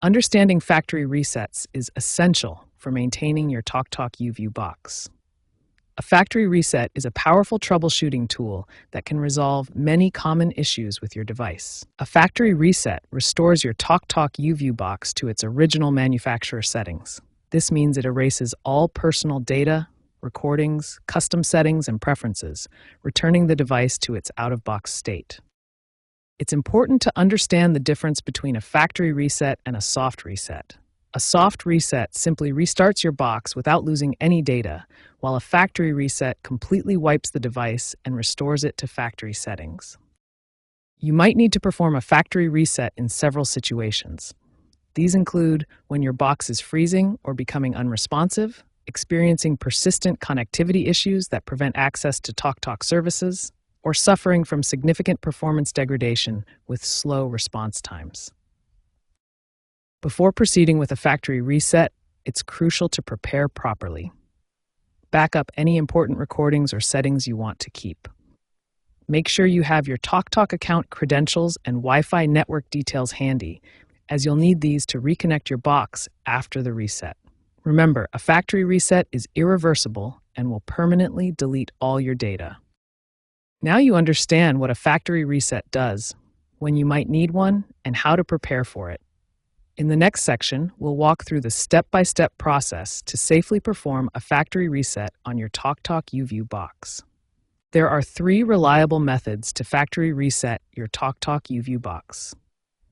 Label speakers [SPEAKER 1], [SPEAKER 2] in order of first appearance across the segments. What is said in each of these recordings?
[SPEAKER 1] Understanding factory resets is essential for maintaining your TalkTalk YouView box. A factory reset is a powerful troubleshooting tool that can resolve many common issues with your device. A factory reset restores your TalkTalk YouView box to its original manufacturer settings. This means it erases all personal data, recordings, custom settings, and preferences, returning the device to its out-of-box state. It's important to understand the difference between a factory reset and a soft reset. A soft reset simply restarts your box without losing any data, while a factory reset completely wipes the device and restores it to factory settings. You might need to perform a factory reset in several situations. These include when your box is freezing or becoming unresponsive, experiencing persistent connectivity issues that prevent access to TalkTalk services, or suffering from significant performance degradation with slow response times. Before proceeding with a factory reset, it's crucial to prepare properly. Back up any important recordings or settings you want to keep. Make sure you have your TalkTalk account credentials and Wi-Fi network details handy, as you'll need these to reconnect your box after the reset. Remember, a factory reset is irreversible and will permanently delete all your data. Now you understand what a factory reset does, when you might need one, and how to prepare for it. In the next section, we'll walk through the step-by-step process to safely perform a factory reset on your TalkTalk YouView box. There are 3 reliable methods to factory reset your TalkTalk YouView box.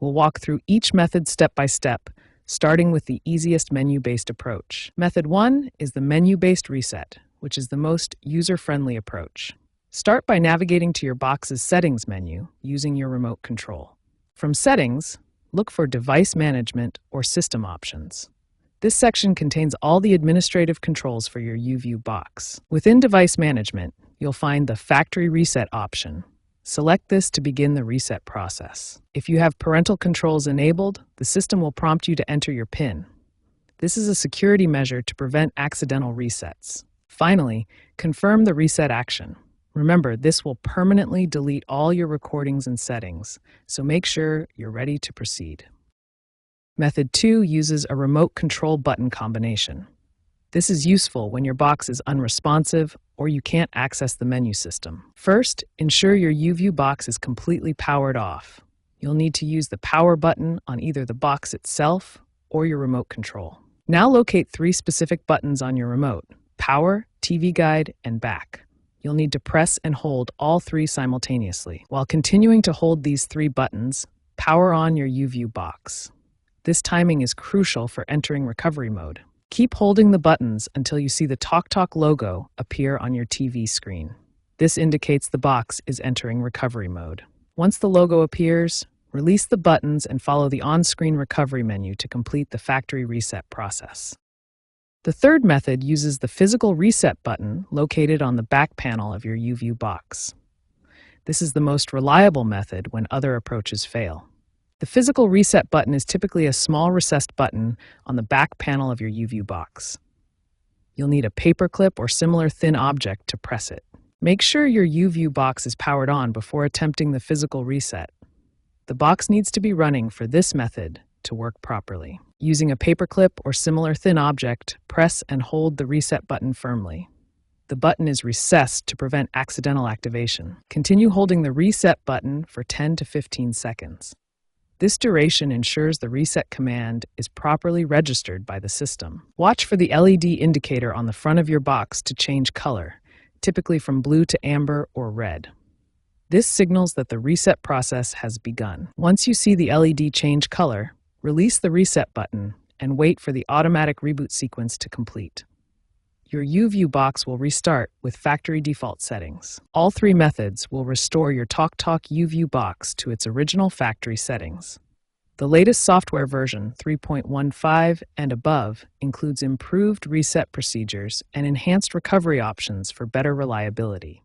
[SPEAKER 1] We'll walk through each method step by step, starting with the easiest menu-based approach. Method 1 is the menu-based reset, which is the most user-friendly approach. Start by navigating to your box's Settings menu using your remote control. From Settings, look for Device Management or System Options. This section contains all the administrative controls for your YouView box. Within Device Management, you'll find the Factory Reset option. Select this to begin the reset process. If you have parental controls enabled, the system will prompt you to enter your PIN. This is a security measure to prevent accidental resets. Finally, confirm the reset action. Remember, this will permanently delete all your recordings and settings, so make sure you're ready to proceed. Method 2 uses a remote control button combination. This is useful when your box is unresponsive or you can't access the menu system. First, ensure your YouView box is completely powered off. You'll need to use the power button on either the box itself or your remote control. Now locate 3 specific buttons on your remote: Power, TV Guide, and Back. You'll need to press and hold all 3 simultaneously. While continuing to hold these 3 buttons, power on your YouView box. This timing is crucial for entering recovery mode. Keep holding the buttons until you see the TalkTalk logo appear on your TV screen. This indicates the box is entering recovery mode. Once the logo appears, release the buttons and follow the on-screen recovery menu to complete the factory reset process. The third method uses the physical reset button located on the back panel of your YouView box. This is the most reliable method when other approaches fail. The physical reset button is typically a small recessed button on the back panel of your YouView box. You'll need a paperclip or similar thin object to press it. Make sure your YouView box is powered on before attempting the physical reset. The box needs to be running for this method to work properly. Using a paperclip or similar thin object, press and hold the reset button firmly. The button is recessed to prevent accidental activation. Continue holding the reset button for 10 to 15 seconds. This duration ensures the reset command is properly registered by the system. Watch for the LED indicator on the front of your box to change color, typically from blue to amber or red. This signals that the reset process has begun. Once you see the LED change color, release the reset button and wait for the automatic reboot sequence to complete. Your YouView box will restart with factory default settings. All 3 methods will restore your TalkTalk YouView box to its original factory settings. The latest software version, 3.15 and above, includes improved reset procedures and enhanced recovery options for better reliability.